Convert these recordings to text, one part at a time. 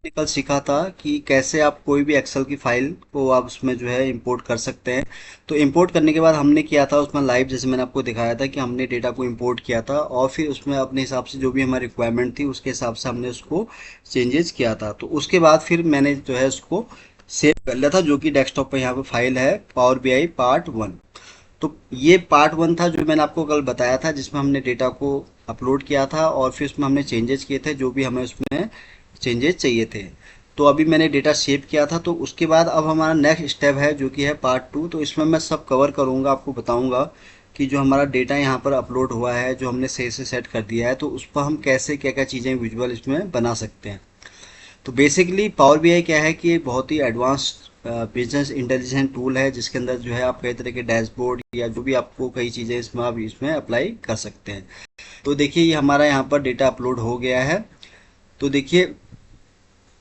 कल सीखा था कि कैसे आप कोई भी एक्सेल की फाइल को आप उसमें जो है इंपोर्ट कर सकते हैं। तो इंपोर्ट करने के बाद हमने किया था उसमें लाइव, जैसे मैंने आपको दिखाया था कि हमने डेटा को इंपोर्ट किया था और फिर उसमें अपने हिसाब से जो भी हमारी रिक्वायरमेंट थी उसके हिसाब से हमने उसको चेंजेस किया था। तो उसके बाद फिर मैंने जो है उसको सेव कर लिया था, जो कि डेस्कटॉप पर यहाँ पे फाइल है पावर बीआई पार्ट 1। तो ये पार्ट 1 था जो मैंने आपको कल बताया था, जिसमें हमने डेटा को अपलोड किया था और फिर उसमें हमने चेंजेस किए थे जो भी हमें उसमें चेंजेस चाहिए थे। तो अभी मैंने डेटा सेव किया था, तो उसके बाद अब हमारा नेक्स्ट स्टेप है जो कि है पार्ट 2। तो इसमें मैं सब कवर करूंगा, आपको बताऊंगा कि जो हमारा डेटा यहाँ पर अपलोड हुआ है, जो हमने सही से सेट कर दिया है, तो उस पर हम कैसे क्या क्या चीज़ें विजुअल इसमें बना सकते हैं। तो बेसिकली पावर बीआई क्या है कि एक बहुत ही एडवांस्ड बिजनेस इंटेलिजेंस टूल है, जिसके अंदर जो है आप कई तरह के डैशबोर्ड या जो भी आपको कई चीज़ें इसमें आप इसमें अप्लाई कर सकते हैं। तो देखिए ये हमारा यहाँ पर डेटा अपलोड हो गया है। तो देखिए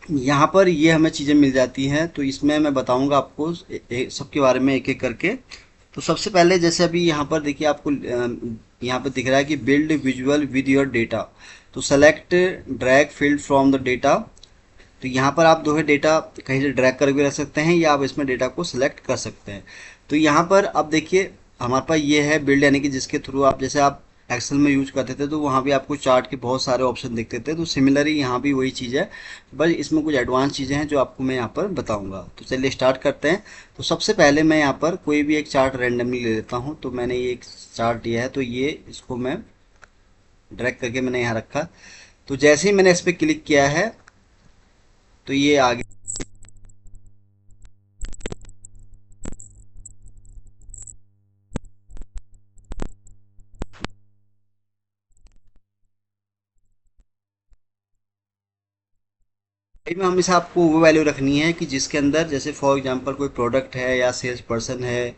यहाँ पर ये हमें चीज़ें मिल जाती हैं, तो इसमें मैं बताऊंगा आपको सबके बारे में एक एक करके। तो सबसे पहले जैसे अभी यहाँ पर देखिए आपको यहाँ पर दिख रहा है कि build visual with your data. तो select drag field from the data. तो यहाँ पर आप जो है डेटा कहीं से ड्रैग कर भी रख सकते हैं या आप इसमें डेटा को सिलेक्ट कर सकते हैं। तो यहाँ पर अब देखिए हमारे पास ये है बिल्ड, यानी कि जिसके थ्रू आप जैसे आप एक्सेल में यूज करते थे तो वहाँ भी आपको चार्ट के बहुत सारे ऑप्शन दिखते थे। तो सिमिलरली यहाँ भी वही चीज़ है, बस इसमें कुछ एडवांस चीज़ें हैं जो आपको मैं यहाँ पर बताऊँगा। तो चलिए स्टार्ट करते हैं। तो सबसे पहले मैं यहाँ पर कोई भी एक चार्ट रैंडमली ले लेता हूँ। तो मैंने ये एक चार्ट लिया है, तो ये इसको मैं ड्रैग करके मैंने यहाँ रखा। तो जैसे ही मैंने इस पर क्लिक किया है तो ये आगे में हमेशा आपको वो वैल्यू रखनी है कि जिसके अंदर जैसे फॉर एग्जांपल कोई प्रोडक्ट है या सेल्स पर्सन है,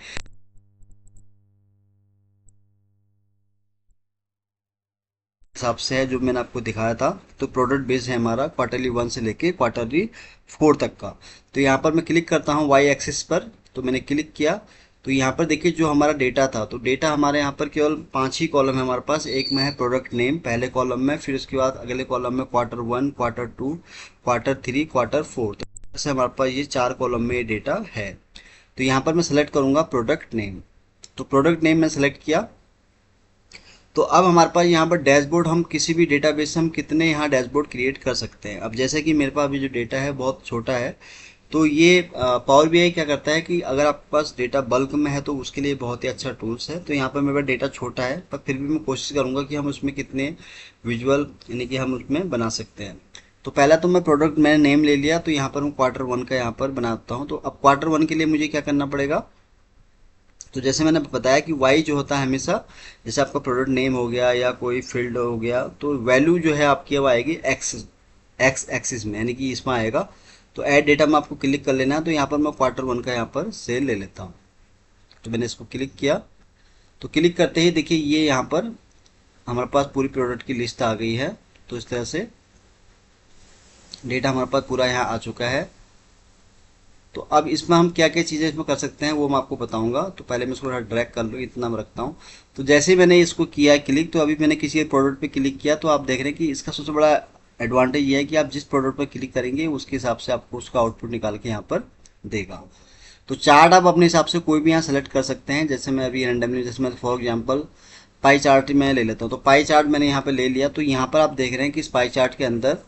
हिसाब से है जो मैंने आपको दिखाया था। तो प्रोडक्ट बेस है हमारा क्वार्टरली 1 से लेके क्वार्टरली 4 तक का। तो यहाँ पर मैं क्लिक करता हूँ वाई एक्सिस पर। तो मैंने क्लिक किया, तो यहाँ पर देखिए जो हमारा डेटा था, तो डेटा हमारे यहाँ पर केवल 5 ही कॉलम है हमारे पास। एक में है प्रोडक्ट नेम पहले कॉलम में, फिर उसके बाद अगले कॉलम में क्वार्टर 1, क्वार्टर 2, क्वार्टर 3, क्वार्टर 4। तो ऐसे हमारे पास ये 4 कॉलम में ये डेटा है। तो यहाँ पर मैं सेलेक्ट करूंगा प्रोडक्ट नेम। तो प्रोडक्ट नेम मैं सेलेक्ट किया। तो अब हमारे पास यहाँ पर डैशबोर्ड, हम किसी भी डेटाबेस से हम कितने यहाँ डैशबोर्ड क्रिएट कर सकते हैं। अब जैसे कि मेरे पास अभी जो डेटा है बहुत छोटा है, तो ये पावर बीआई क्या करता है कि अगर आपके पास डेटा बल्क में है तो उसके लिए बहुत ही अच्छा टूल्स है। तो यहाँ पर मेरे पास डेटा छोटा है, पर फिर भी मैं कोशिश करूंगा कि हम उसमें कितने विजुअल यानी कि हम उसमें बना सकते हैं। तो पहला तो मैं प्रोडक्ट मैंने नेम ले लिया, तो यहाँ पर मैं क्वार्टर 1 का यहाँ पर बनाता हूँ। तो अब क्वार्टर 1 के लिए मुझे क्या करना पड़ेगा। तो जैसे मैंने बताया कि वाई जो होता है हमेशा, जैसे आपका प्रोडक्ट नेम हो गया या कोई फील्ड हो गया, तो वैल्यू जो है आपकी अब आएगी एक्स एक्स एक्सिस में, यानी कि इसमें आएगा। तो ऐड डेटा में आपको क्लिक कर लेना है। तो यहाँ पर मैं क्वार्टर 1 का यहाँ पर सेल ले लेता हूँ। तो मैंने इसको क्लिक किया। तो क्लिक करते ही देखिए ये यहाँ पर हमारे पास पूरी प्रोडक्ट की लिस्ट आ गई है। तो इस तरह से डेटा हमारे पास पूरा यहाँ आ चुका है। तो अब इसमें हम क्या क्या चीज़ें इसमें कर सकते हैं वो मैं आपको बताऊंगा। तो पहले मैं इसको थोड़ा ड्रैग कर लूँ, इतना मैं रखता हूँ। तो जैसे ही मैंने इसको किया क्लिक, तो अभी मैंने किसी एक प्रोडक्ट पे क्लिक किया, तो आप देख रहे हैं कि इसका सबसे बड़ा एडवांटेज ये है कि आप जिस प्रोडक्ट पर क्लिक करेंगे उसके हिसाब से आपको उसका आउटपुट निकाल के यहाँ पर देगा। तो चार्ट आप अपने हिसाब से कोई भी यहाँ सेलेक्ट कर सकते हैं। जैसे मैं अभी रैंडमली, जैसे मैं फॉर एग्जांपल पाई चार्ट मैं ले लेता हूँ। तो पाई चार्ट मैंने यहाँ पे ले लिया। तो यहाँ पर आप देख रहे हैं कि इस पाई चार्ट के अंदर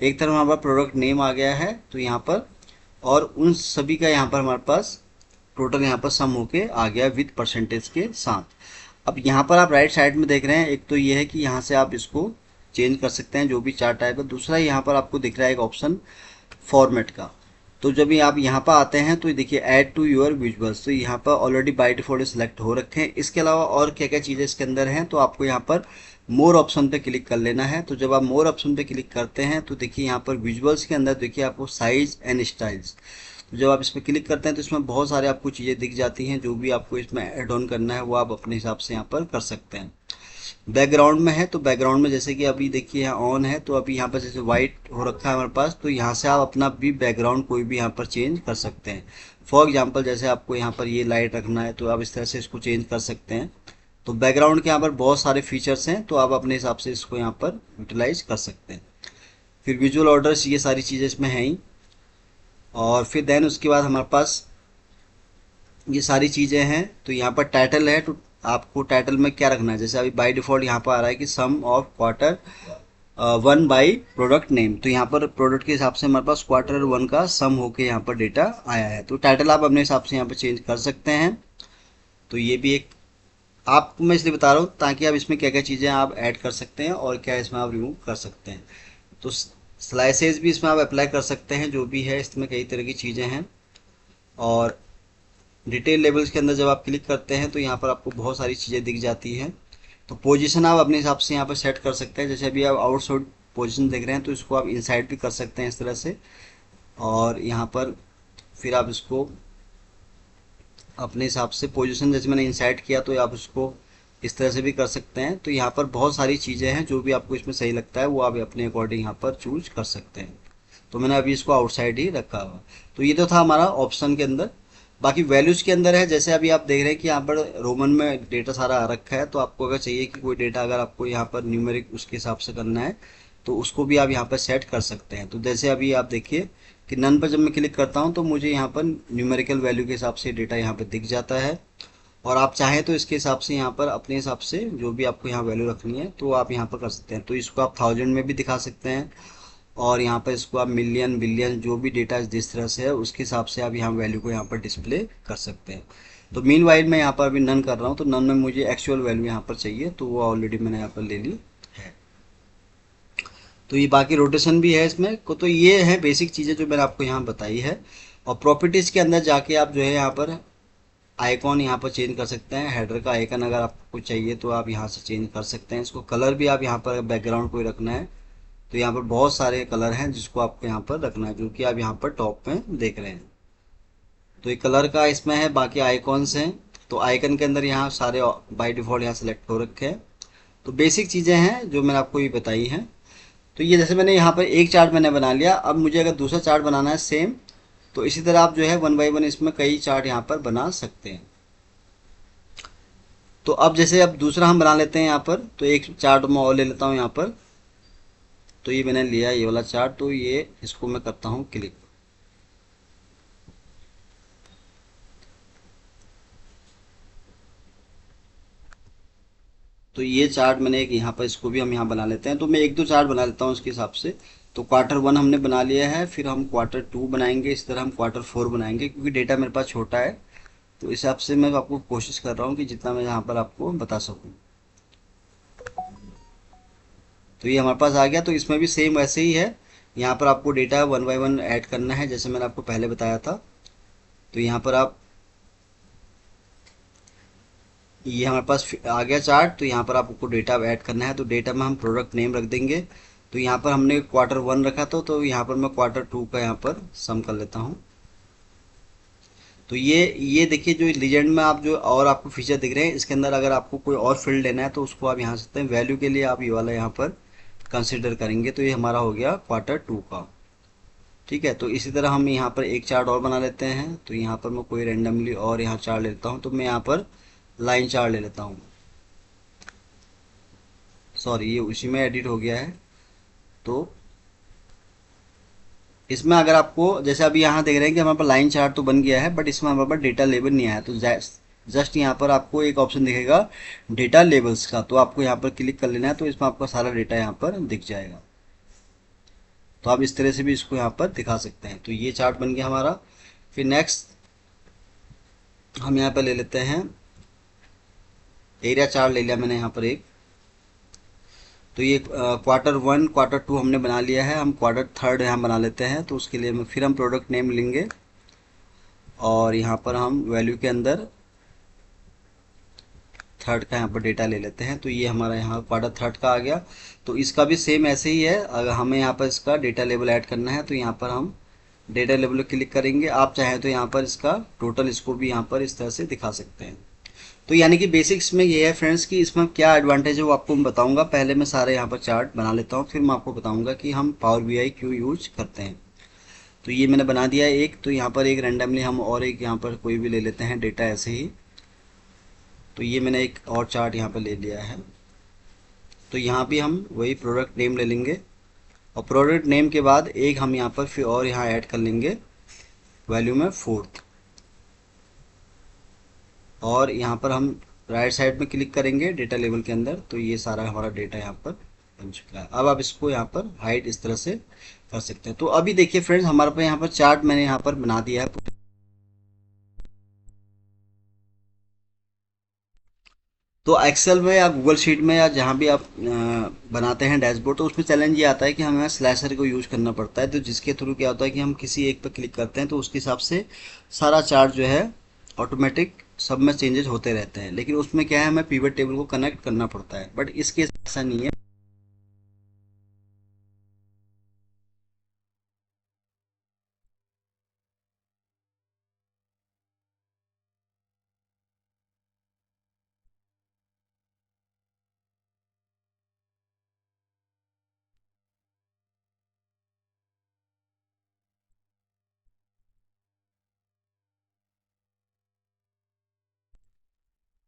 एक तरफ हमारे पास प्रोडक्ट नेम आ गया है, तो यहाँ पर, और उन सभी का यहाँ पर हमारे पास टोटल यहाँ पर सम होके आ गया विद परसेंटेज के साथ। अब यहाँ पर आप राइट साइड में देख रहे हैं, एक तो ये है कि यहाँ से आप इसको चेंज कर सकते हैं जो भी चार्ट टाइप है। दूसरा यहाँ पर आपको दिख रहा है एक ऑप्शन फॉर्मेट का। तो जब भी आप यहाँ पर आते हैं तो देखिए ऐड टू योर विजुअल्स, तो यहाँ पर ऑलरेडी बाय डिफॉल्ट सिलेक्ट हो रखे हैं। इसके अलावा और क्या क्या चीज़ें इसके अंदर हैं, तो आपको यहाँ पर मोर ऑप्शन पे क्लिक कर लेना है। तो जब आप मोर ऑप्शन पे क्लिक करते हैं तो देखिए यहाँ पर विजुअल्स के अंदर देखिए आपको साइज एंड स्टाइल्स। तो जब आप इस पर क्लिक करते हैं तो इसमें बहुत सारे आपको चीज़ें दिख जाती हैं, जो भी आपको इसमें ऐड ऑन करना है वो आप अपने हिसाब से यहाँ पर कर सकते हैं। बैकग्राउंड में है, तो बैकग्राउंड में जैसे कि अभी देखिए यहाँ ऑन है, तो अभी यहाँ पर जैसे वाइट हो रखा है हमारे पास, तो यहाँ से आप अपना भी बैकग्राउंड कोई भी यहाँ पर चेंज कर सकते हैं। फॉर एग्जांपल जैसे आपको यहाँ पर ये लाइट रखना है तो आप इस तरह से इसको चेंज कर सकते हैं। तो बैकग्राउंड के यहाँ पर बहुत सारे फीचर्स हैं, तो आप अपने हिसाब से इसको यहाँ पर यूटिलाइज कर सकते हैं। फिर विजुअल ऑर्डर्स, ये सारी चीज़ें इसमें हैं ही। और फिर देन उसके बाद हमारे पास ये सारी चीज़ें हैं। तो यहाँ पर टाइटल है, तो आपको टाइटल में क्या रखना है, जैसे अभी बाय डिफ़ॉल्ट यहाँ पर आ रहा है कि sum of quarter one by product name. तो यहाँ पर प्रोडक्ट के हिसाब से हमारे पास क्वार्टर वन का सम होके यहाँ पर डेटा आया है। तो टाइटल आप अपने हिसाब से यहाँ पर चेंज कर सकते हैं। तो ये भी एक आपको मैं इसलिए बता रहा हूँ ताकि आप इसमें क्या क्या चीज़ें आप ऐड कर सकते हैं और क्या इसमें आप रिमूव कर सकते हैं। तो स्लाइसेस भी इसमें आप अप्लाई कर सकते हैं, जो भी है इसमें कई तरह की चीज़ें हैं। और डिटेल लेवल्स के अंदर जब आप क्लिक करते हैं तो यहाँ पर आपको बहुत सारी चीज़ें दिख जाती हैं। तो पोजीशन आप अपने हिसाब से यहाँ पर सेट कर सकते हैं। जैसे अभी आप आउटसाइड पोजीशन देख रहे हैं, तो इसको आप इनसाइड भी कर सकते हैं इस तरह से। और यहाँ पर फिर आप इसको अपने हिसाब से पोजीशन, जैसे मैंने इनसाइड किया तो आप उसको इस तरह से भी कर सकते हैं। तो यहाँ पर बहुत सारी चीज़ें हैं, जो भी आपको इसमें सही लगता है वो आप अपने अकॉर्डिंग यहाँ पर चूज कर सकते हैं। तो मैंने अभी इसको आउटसाइड ही रखा हुआ। तो ये तो था हमारा ऑप्शन के अंदर। बाकी वैल्यूज़ के अंदर है, जैसे अभी आप देख रहे हैं कि यहाँ पर रोमन में डेटा सारा आ रखा है। तो आपको अगर चाहिए कि कोई डेटा अगर आपको यहाँ पर न्यूमेरिक उसके हिसाब से करना है, तो उसको भी आप यहाँ पर सेट कर सकते हैं। तो जैसे अभी आप देखिए कि नन पर जब मैं क्लिक करता हूँ तो मुझे यहाँ पर न्यूमेरिकल वैल्यू के हिसाब से डेटा यहाँ पर दिख जाता है। और आप चाहें तो इसके हिसाब से यहाँ पर अपने हिसाब से जो भी आपको यहाँ वैल्यू रखनी है तो आप यहाँ पर कर सकते हैं। तो इसको आप थाउजेंड में भी दिखा सकते हैं, और यहाँ पर इसको आप मिलियन बिलियन जो भी डेटा जिस तरह से है उसके हिसाब से आप यहाँ वैल्यू को यहाँ पर डिस्प्ले कर सकते हैं। तो मीन वाइल मैं यहाँ पर अभी नन कर रहा हूँ, तो नन में मुझे एक्चुअल वैल्यू यहाँ पर चाहिए, तो वो ऑलरेडी मैंने यहाँ पर ले ली है। तो ये बाकी रोटेशन भी है इसमें को। तो ये है बेसिक चीज़ें जो मैंने आपको यहाँ बताई है। और प्रॉपर्टीज़ के अंदर जाके आप जो है यहाँ पर आइकॉन यहाँ पर चेंज कर सकते हैं। हेडर का आइकन अगर आपको चाहिए तो आप यहाँ से चेंज कर सकते हैं। इसको कलर भी आप यहाँ पर बैकग्राउंड कोई रखना है तो यहाँ पर बहुत सारे कलर हैं जिसको आपको यहाँ पर रखना है, जो कि आप यहाँ पर टॉप में देख रहे हैं। तो ये कलर का इसमें है। बाकी आइकॉन्स हैं, तो आइकन के अंदर यहाँ सारे बाय डिफ़ॉल्ट यहाँ सेलेक्ट हो रखे हैं। तो बेसिक चीज़ें हैं जो मैंने आपको ये बताई हैं। तो ये जैसे मैंने यहाँ पर एक चार्ट मैंने बना लिया। अब मुझे अगर दूसरा चार्ट बनाना है सेम, तो इसी तरह आप जो है वन बाई वन इसमें कई चार्ट यहाँ पर बना सकते हैं। तो अब जैसे अब दूसरा हम बना लेते हैं यहाँ पर। तो एक चार्ट मैं और ले लेता हूँ यहाँ पर। तो ये मैंने लिया ये वाला चार्ट, तो ये इसको मैं करता हूँ क्लिक। तो ये चार्ट मैंने एक यहाँ पर, इसको भी हम यहाँ बना लेते हैं। तो मैं एक दो चार्ट बना लेता हूँ उसके हिसाब से। तो क्वार्टर वन हमने बना लिया है, फिर हम क्वार्टर टू बनाएंगे, इस तरह हम क्वार्टर फोर बनाएंगे, क्योंकि डेटा मेरे पास छोटा है। तो इस हिसाब से मैं आपको कोशिश कर रहा हूँ कि जितना मैं यहाँ पर आपको बता सकूँ। तो ये हमारे पास आ गया। तो इसमें भी सेम वैसे ही है। यहाँ पर आपको data one by one add करना है, जैसे मैंने आपको पहले बताया था। तो यहाँ पर आप, ये हमारे पास आ गया चार्ट। तो यहाँ पर आपको डेटा ऐड करना है। तो डेटा में हम प्रोडक्ट नेम रख देंगे। तो यहाँ पर हमने क्वार्टर वन रखा था, तो यहाँ पर मैं क्वार्टर टू का यहाँ पर सम कर लेता हूँ। तो ये देखिए जो लीजेंड में आप जो और आपको फीचर दिख रहे हैं, इसके अंदर अगर आपको कोई और फील्ड लेना है तो उसको आप यहाँ सकते हैं। वैल्यू के लिए आप ये वाला यहाँ पर कंसिडर करेंगे। तो ये हमारा हो गया क्वार्टर टू का। ठीक है। तो इसी तरह हम यहाँ पर एक चार्ट और बना लेते हैं। तो यहाँ पर मैं कोई रेंडमली और यहाँ चार्ट लेता हूँ। तो मैं यहाँ पर लाइन चार्ट ले लेता हूँ। सॉरी, ये उसी में एडिट हो गया है। तो इसमें अगर आपको, जैसे अभी यहाँ देख रहे हैं कि हमारे पास लाइन चार्ट तो बन गया है, बट इसमें हमारे पास डेटा लेबल नहीं आया। तो जस्ट यहाँ पर आपको एक ऑप्शन दिखेगा डेटा लेबल्स का, तो आपको यहाँ पर क्लिक कर लेना है। तो इसमें आपका सारा डेटा यहाँ पर दिख जाएगा। तो आप इस तरह से भी इसको यहाँ पर दिखा सकते हैं। तो ये चार्ट बन गया हमारा। फिर नेक्स्ट हम यहाँ पर ले लेते हैं एरिया चार्ट, ले लिया मैंने यहाँ पर एक। तो ये क्वार्टर वन क्वार्टर टू हमने बना लिया है। हम क्वार्टर थर्ड यहाँ बना लेते हैं। तो उसके लिए फिर हम प्रोडक्ट नेम लेंगे और यहाँ पर हम वैल्यू के अंदर थर्ड का यहाँ पर डेटा ले लेते हैं। तो ये हमारा यहाँ क्वार्टर थर्ड का आ गया। तो इसका भी सेम ऐसे ही है। अगर हमें यहाँ पर इसका डेटा लेवल ऐड करना है तो यहाँ पर हम डेटा लेवल पर क्लिक करेंगे। आप चाहें तो यहाँ पर इसका टोटल इसको भी यहाँ पर इस तरह से दिखा सकते हैं। तो यानी कि बेसिक्स में ये है फ्रेंड्स कि इसमें क्या एडवांटेज है वो आपको मैं बताऊंगा। पहले मैं सारे यहाँ पर चार्ट बना लेता हूँ, फिर मैं आपको बताऊंगा कि हम पावर बीआई क्यों यूज करते हैं। तो ये मैंने बना दिया है एक। तो यहाँ पर एक रैंडमली हम और एक यहाँ पर कोई भी ले लेते हैं डेटा ऐसे ही। तो ये मैंने एक और चार्ट यहाँ पर ले लिया है। तो यहाँ भी हम वही प्रोडक्ट नेम ले लेंगे और प्रोडक्ट नेम के बाद एक हम यहाँ पर फिर और यहाँ ऐड कर लेंगे वैल्यू में फोर्थ। और यहाँ पर हम राइट साइड में क्लिक करेंगे डेटा लेवल के अंदर, तो ये सारा हमारा डेटा यहाँ पर बन चुका है। अब आप इसको यहाँ पर हाइड इस तरह से कर सकते हैं। तो अभी देखिए फ्रेंड्स, हमारे पास यहाँ पर चार्ट मैंने यहाँ पर बना दिया है। तो एक्सेल में या गूगल शीट में या जहाँ भी आप बनाते हैं डैशबोर्ड, तो उसमें चैलेंज ये आता है कि हमें स्लैशर को यूज करना पड़ता है। तो जिसके थ्रू क्या होता है कि हम किसी एक पर क्लिक करते हैं तो उसके हिसाब से सारा चार्ट जो है ऑटोमेटिक सब में चेंजेस होते रहते हैं। लेकिन उसमें क्या है, हमें पिवट टेबल को कनेक्ट करना पड़ता है, बट इसके ऐसा नहीं है।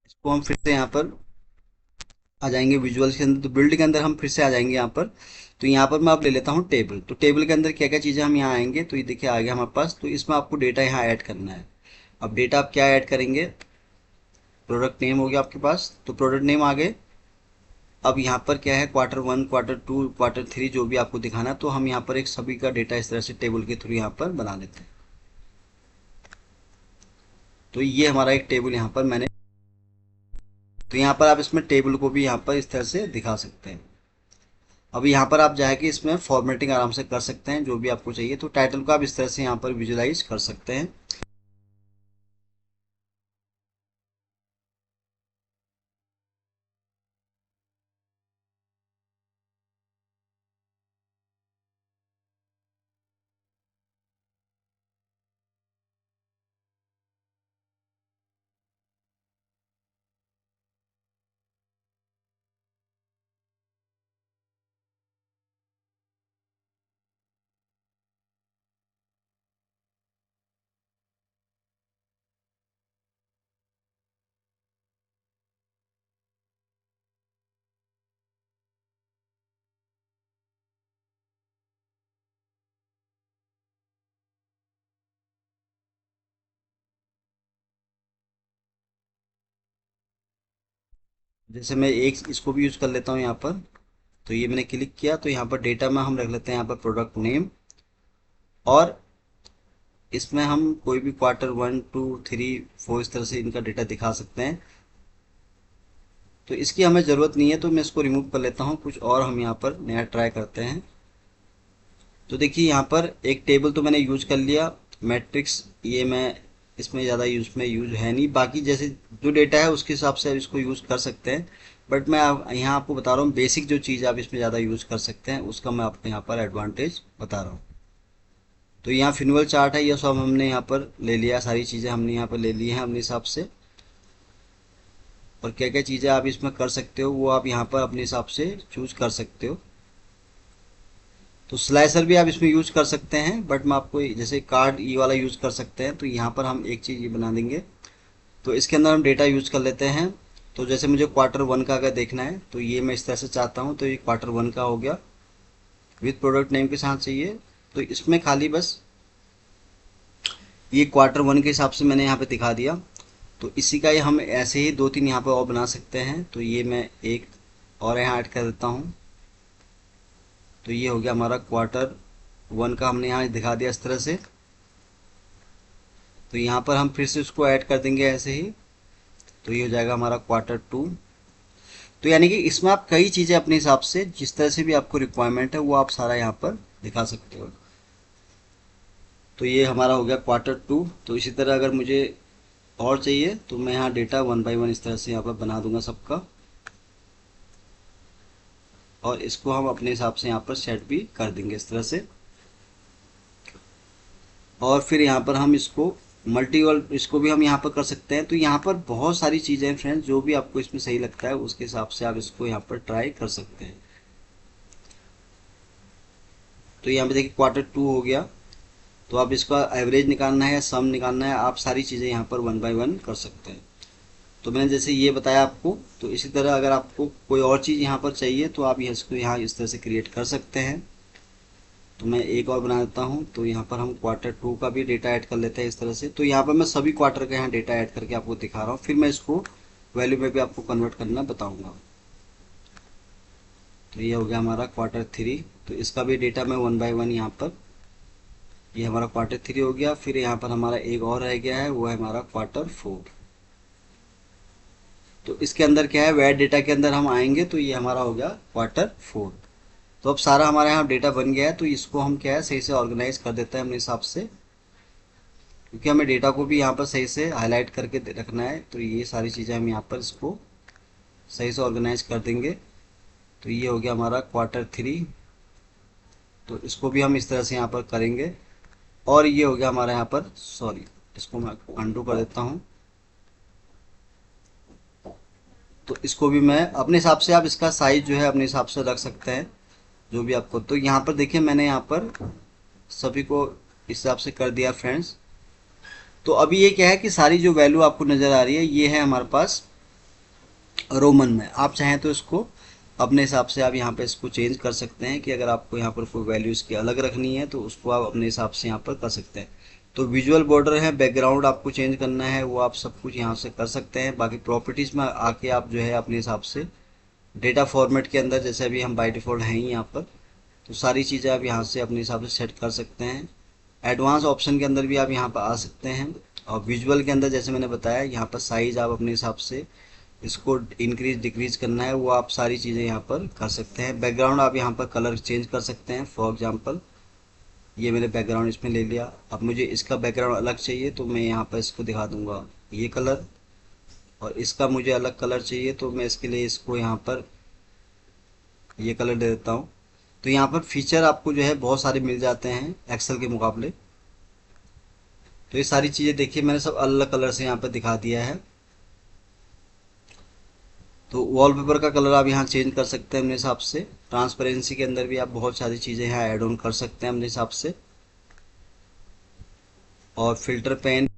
इसको हम फिर से यहाँ पर आ जाएंगे विजुअल्स के अंदर, तो बिल्ड के अंदर हम फिर से आ जाएंगे यहाँ पर। तो यहाँ पर मैं आप ले लेता हूँ टेबल। तो टेबल के अंदर क्या क्या चीज़ें हम यहाँ आएंगे, तो ये देखिए आ गया हमारे पास। तो इसमें आपको डेटा यहाँ ऐड करना है। अब डेटा आप क्या ऐड करेंगे, प्रोडक्ट नेम हो गया आपके पास, तो प्रोडक्ट नेम आ गए। अब यहाँ पर क्या है, quarter one, quarter two, quarter three जो भी आपको दिखाना है, तो हम यहाँ पर एक सभी का डेटा इस तरह से टेबल के थ्रू यहाँ पर बना लेते हैं। तो ये हमारा एक टेबल यहाँ पर मैंने, तो यहाँ पर आप इसमें टेबल को भी यहाँ पर इस तरह से दिखा सकते हैं। अब यहाँ पर आप जाके इसमें फॉर्मेटिंग आराम से कर सकते हैं जो भी आपको चाहिए। तो टाइटल को आप इस तरह से यहाँ पर विजुलाइज कर सकते हैं। जैसे मैं एक इसको भी यूज कर लेता हूँ यहाँ पर। तो ये मैंने क्लिक किया, तो यहाँ पर डेटा में हम रख लेते हैं यहाँ पर प्रोडक्ट नेम। और इसमें हम कोई भी quarter one, two, three, four इस तरह से इनका डेटा दिखा सकते हैं। तो इसकी हमें ज़रूरत नहीं है, तो मैं इसको रिमूव कर लेता हूँ। कुछ और हम यहाँ पर नया ट्राई करते हैं। तो देखिए यहाँ पर एक टेबल तो मैंने यूज कर लिया, मैट्रिक्स, ये मैं इसमें ज़्यादा यूज है नहीं। बाकी जैसे जो डेटा है उसके हिसाब से आप इसको यूज़ कर सकते हैं। बट मैं यहाँ आपको बता रहा हूँ बेसिक जो चीज़ आप इसमें ज़्यादा यूज़ कर सकते हैं, उसका मैं आपको यहाँ पर एडवांटेज बता रहा हूँ। तो यहाँ फिनुअल चार्ट है, ये सब हमने यहाँ पर ले लिया, सारी चीज़ें हमने यहाँ पर ले ली हैं अपने हिसाब से। और क्या क्या चीज़ें आप इसमें कर सकते हो वो आप यहाँ पर अपने हिसाब से चूज कर सकते हो। तो स्लाइसर भी आप इसमें यूज कर सकते हैं, बट मैं आपको जैसे कार्ड ये वाला यूज कर सकते हैं। तो यहाँ पर हम एक चीज़ ये बना देंगे। तो इसके अंदर हम डेटा यूज कर लेते हैं। तो जैसे मुझे क्वार्टर वन का अगर देखना है, तो ये मैं इस तरह से चाहता हूँ। तो ये क्वार्टर वन का हो गया, विथ प्रोडक्ट नेम के साथ चाहिए। तो इसमें खाली बस ये क्वार्टर वन के हिसाब से मैंने यहाँ पे दिखा दिया। तो इसी का ये हम ऐसे ही दो तीन यहाँ पे और बना सकते हैं। तो ये मैं एक और यहाँ ऐड कर देता हूँ। तो ये हो गया हमारा क्वार्टर वन का, हमने यहाँ दिखा दिया इस तरह से। तो यहाँ पर हम फिर से उसको ऐड कर देंगे ऐसे ही। तो ये हो जाएगा हमारा क्वार्टर टू। तो यानी कि इसमें आप कई चीज़ें अपने हिसाब से जिस तरह से भी आपको रिक्वायरमेंट है वो आप सारा यहाँ पर दिखा सकते हो। तो ये हमारा हो गया क्वार्टर टू। तो इसी तरह अगर मुझे और चाहिए तो मैं यहाँ डेटा वन बाय वन इस तरह से यहाँ पर बना दूंगा सबका। और इसको हम अपने हिसाब से यहाँ पर सेट भी कर देंगे इस तरह से। और फिर यहाँ पर हम इसको मल्टीपल, इसको भी हम यहाँ पर कर सकते हैं। तो यहाँ पर बहुत सारी चीज़ें हैं फ्रेंड्स, जो भी आपको इसमें सही लगता है उसके हिसाब से आप इसको यहाँ पर ट्राई कर सकते हैं। तो यहाँ पे देखिए क्वार्टर टू हो गया। तो आप इसका एवरेज निकालना है या सम निकालना है, आप सारी चीज़ें यहाँ पर वन बाय वन कर सकते हैं। तो मैंने जैसे ये बताया आपको, तो इसी तरह अगर आपको कोई और चीज़ यहाँ पर चाहिए तो आप इसको यहाँ इस तरह से क्रिएट कर सकते हैं। तो मैं एक और बना देता हूँ। तो यहाँ पर हम Q2 का भी डेटा ऐड कर लेते हैं इस तरह से। तो यहाँ पर मैं सभी क्वार्टर का यहाँ डेटा ऐड करके आपको दिखा रहा हूँ, फिर मैं इसको वैल्यू में भी आपको कन्वर्ट करना बताऊंगा। तो ये हो गया हमारा Q3। तो इसका भी डेटा मैं वन बाय वन यहाँ पर, ये हमारा Q3 हो गया। फिर यहाँ पर हमारा एक और रह गया है, वो है हमारा Q4। तो इसके अंदर क्या है, वैट डेटा के अंदर हम आएंगे तो ये हमारा हो गया Q4। तो अब सारा हमारे यहाँ डेटा बन गया है। तो इसको हम क्या है सही से ऑर्गेनाइज कर देते हैं अपने हिसाब से, क्योंकि हमें डेटा को भी यहाँ पर सही से हाईलाइट करके रखना है। तो ये सारी चीज़ें हम यहाँ पर इसको सही से ऑर्गेनाइज कर देंगे। तो ये हो गया हमारा Q3। तो इसको भी हम इस तरह से यहाँ पर करेंगे। और ये हो गया हमारा यहाँ पर, सॉरी, इसको मैं अंडू कर देता हूँ। तो इसको भी मैं अपने हिसाब से, आप इसका साइज जो है अपने हिसाब से रख सकते हैं, जो भी आपको। तो यहाँ पर देखिए मैंने यहाँ पर सभी को इस हिसाब से कर दिया फ्रेंड्स। तो अभी ये क्या है कि सारी जो वैल्यू आपको नज़र आ रही है ये है हमारे पास रोमन में। आप चाहें तो इसको अपने हिसाब से आप यहाँ पे इसको चेंज कर सकते हैं, कि अगर आपको यहाँ पर कोई वैल्यू इसकी अलग रखनी है तो उसको आप अपने हिसाब से यहाँ पर कर सकते हैं। तो विजुअल बॉर्डर है, बैकग्राउंड आपको चेंज करना है, वो आप सब कुछ यहाँ से कर सकते हैं। बाकी प्रॉपर्टीज़ में आके आप जो है अपने हिसाब से डेटा फॉर्मेट के अंदर, जैसे अभी हम बाई डिफ़ॉल्ट हैं ही यहाँ पर, तो सारी चीज़ें आप यहाँ से अपने हिसाब से सेट कर सकते हैं। एडवांस ऑप्शन के अंदर भी आप यहाँ पर आ सकते हैं। और विजुअल के अंदर जैसे मैंने बताया, यहाँ पर साइज आप अपने हिसाब से इसको इंक्रीज डिक्रीज करना है, वो आप सारी चीज़ें यहाँ पर कर सकते हैं। बैकग्राउंड आप यहाँ पर कलर चेंज कर सकते हैं। फॉर एग्जांपल ये मैंने बैकग्राउंड इसमें ले लिया। अब मुझे इसका बैकग्राउंड अलग चाहिए तो मैं यहाँ पर इसको दिखा दूंगा ये कलर। और इसका मुझे अलग कलर चाहिए तो मैं इसके लिए इसको यहाँ पर ये कलर दे देता हूँ। तो यहाँ पर फीचर आपको जो है बहुत सारे मिल जाते हैं एक्सेल के मुकाबले। तो ये सारी चीज़ें देखिए मैंने सब अलग अलग कलर से यहाँ पर दिखा दिया है। तो वॉलपेपर का कलर आप यहाँ चेंज कर सकते हैं अपने हिसाब से। ट्रांसपेरेंसी के अंदर भी आप बहुत सारी चीज़ें यहाँ ऐड ऑन कर सकते हैं अपने हिसाब से। और फिल्टर पेन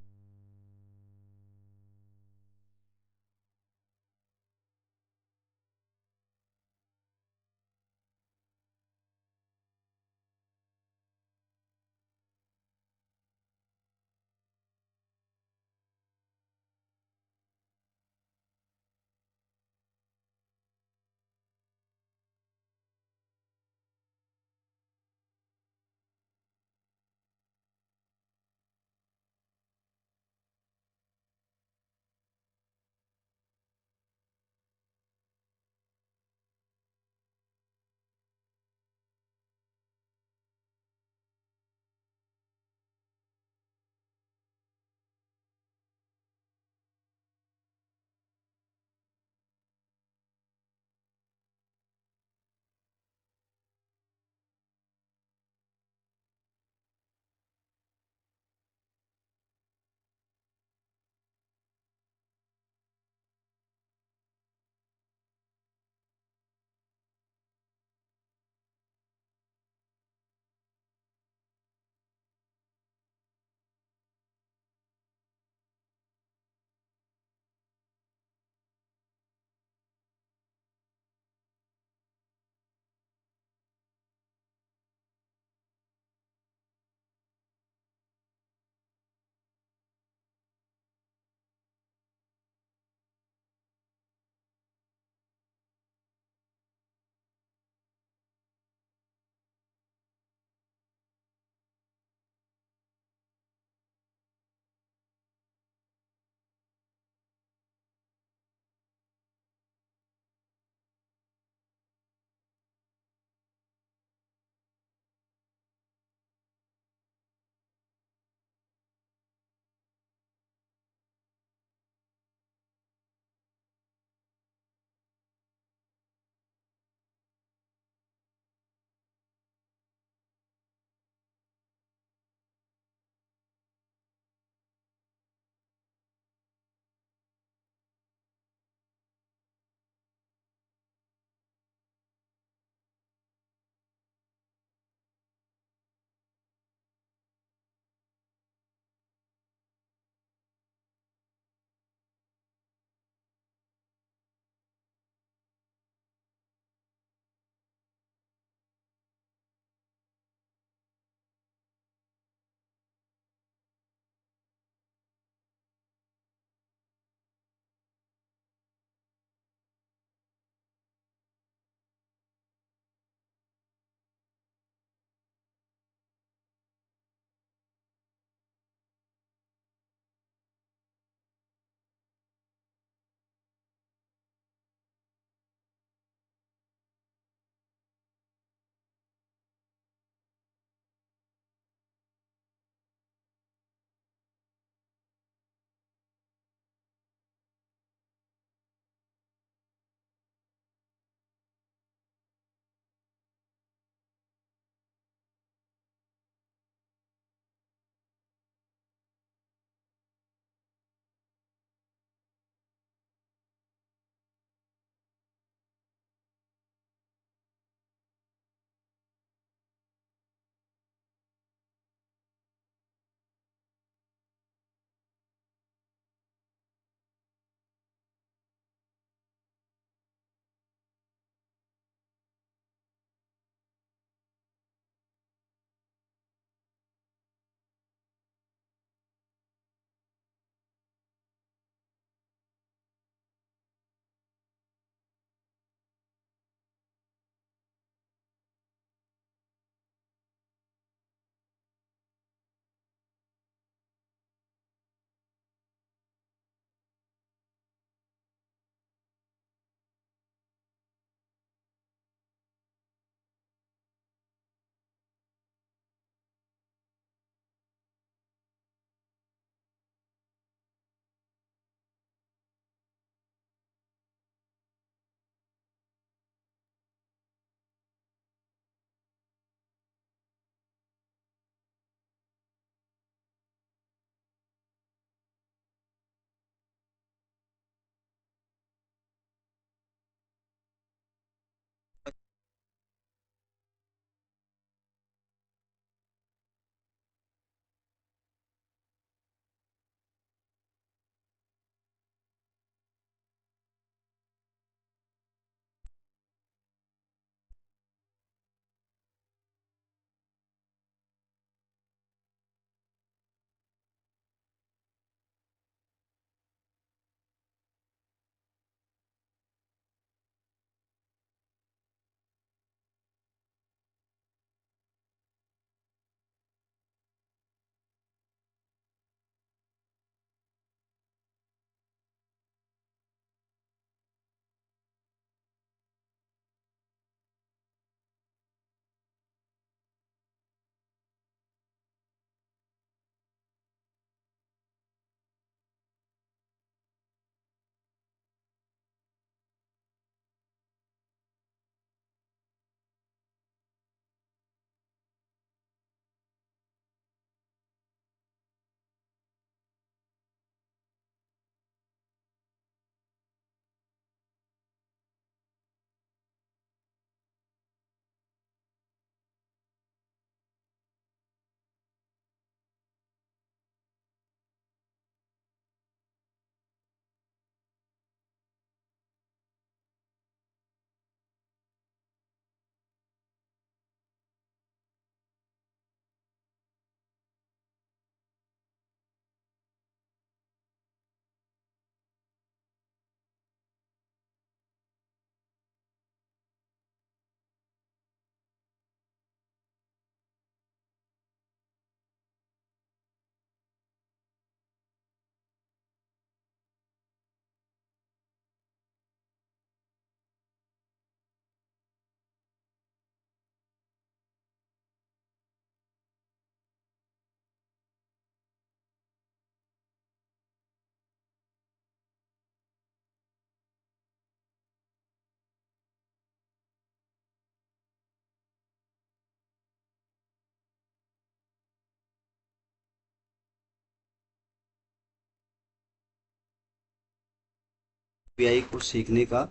पीआई को सीखने का,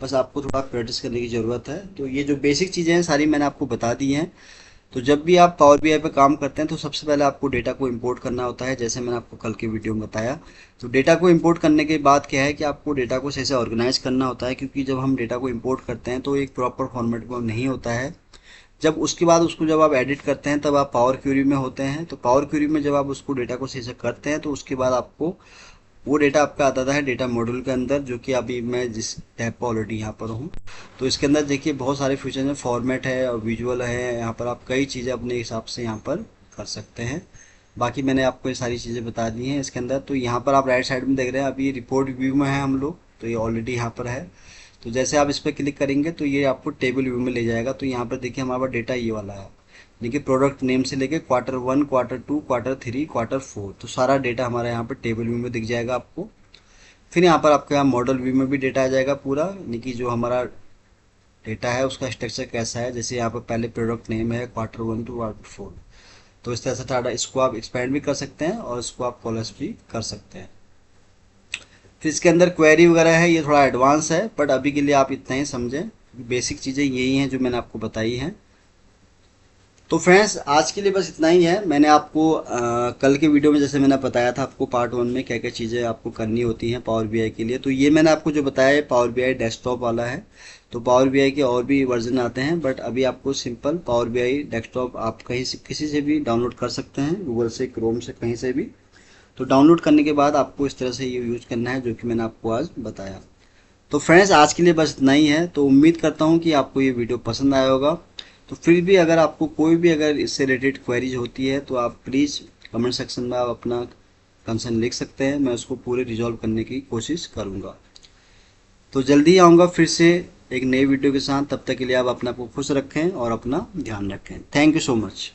बस आपको थोड़ा प्रैक्टिस करने की ज़रूरत है। तो ये जो बेसिक चीज़ें हैं सारी मैंने आपको बता दी हैं। तो जब भी आप पावर बीआई पे काम करते हैं तो सबसे पहले आपको डेटा को इंपोर्ट करना होता है, जैसे मैंने आपको कल के वीडियो में बताया। तो डेटा को इंपोर्ट करने के बाद क्या है कि आपको डेटा को सही से ऑर्गेनाइज करना होता है, क्योंकि जब हम डेटा को इंपोर्ट करते हैं तो एक प्रॉपर फॉर्मेट में नहीं होता है। जब उसके बाद उसको जब आप एडिट करते हैं तब आप पावर क्वेरी में होते हैं। तो पावर क्वेरी में जब आप उसको डेटा को सही से करते हैं तो उसके बाद आपको वो डेटा आपका आता है डेटा मॉड्यूल के अंदर, जो कि अभी मैं जिस टैब पर ऑलरेडी यहाँ पर हूँ। तो इसके अंदर देखिए बहुत सारे फीचर हैं, फॉर्मेट है और विजुअल है, यहाँ पर आप कई चीज़ें अपने हिसाब से यहाँ पर कर सकते हैं। बाकी मैंने आपको ये सारी चीज़ें बता दी हैं इसके अंदर। तो यहाँ पर आप राइट साइड में देख रहे हैं अभी रिपोर्ट व्यू में है हम लोग, तो ये ऑलरेडी यहाँ पर है। तो जैसे आप इस पर क्लिक करेंगे तो ये आपको टेबल व्यू में ले जाएगा। तो यहाँ पर देखिए हमारा डेटा ये वाला है, देखिए प्रोडक्ट नेम से लेके Q1, Q2, Q3, Q4, तो सारा डेटा हमारा यहाँ पर टेबल व्यू में दिख जाएगा आपको। फिर यहाँ पर आपके यहाँ मॉडल व्यू में भी डेटा आ जाएगा पूरा, यानी कि जो हमारा डेटा है उसका स्ट्रक्चर कैसा है। जैसे यहाँ पर पहले प्रोडक्ट नेम है Q1 to Q4, तो इस तरह से डाटा इसको आप एक्सपेंड भी कर सकते हैं और इसको आप कॉलस भी कर सकते हैं। फिर इसके अंदर क्वेरी वगैरह है, ये थोड़ा एडवांस है, बट अभी के लिए आप इतना ही समझें। बेसिक चीज़ें यही हैं जो मैंने आपको बताई हैं। तो फ्रेंड्स आज के लिए बस इतना ही है। मैंने आपको कल के वीडियो में जैसे मैंने बताया था आपको पार्ट 1 में क्या क्या चीज़ें आपको करनी होती हैं पावर बीआई के लिए। तो ये मैंने आपको जो बताया है पावर बीआई डेस्कटॉप वाला है। तो पावर बीआई के और भी वर्जन आते हैं, बट अभी आपको सिंपल पावर बीआई डेस्कटॉप आप कहीं से किसी से भी डाउनलोड कर सकते हैं, गूगल से, क्रोम से, कहीं से भी। तो डाउनलोड करने के बाद आपको इस तरह से ये यूज करना है जो कि मैंने आपको आज बताया। तो फ्रेंड्स आज के लिए बस इतना ही है। तो उम्मीद करता हूँ कि आपको ये वीडियो पसंद आया होगा। तो फिर भी अगर आपको कोई भी अगर इससे रिलेटेड क्वेरीज होती है तो आप प्लीज़ कमेंट सेक्शन में आप अपना कंसर्न लिख सकते हैं, मैं उसको पूरे रिजॉल्व करने की कोशिश करूँगा। तो जल्दी आऊँगा फिर से एक नई वीडियो के साथ, तब तक के लिए आप अपने आप को खुश रखें और अपना ध्यान रखें। Thank you so much.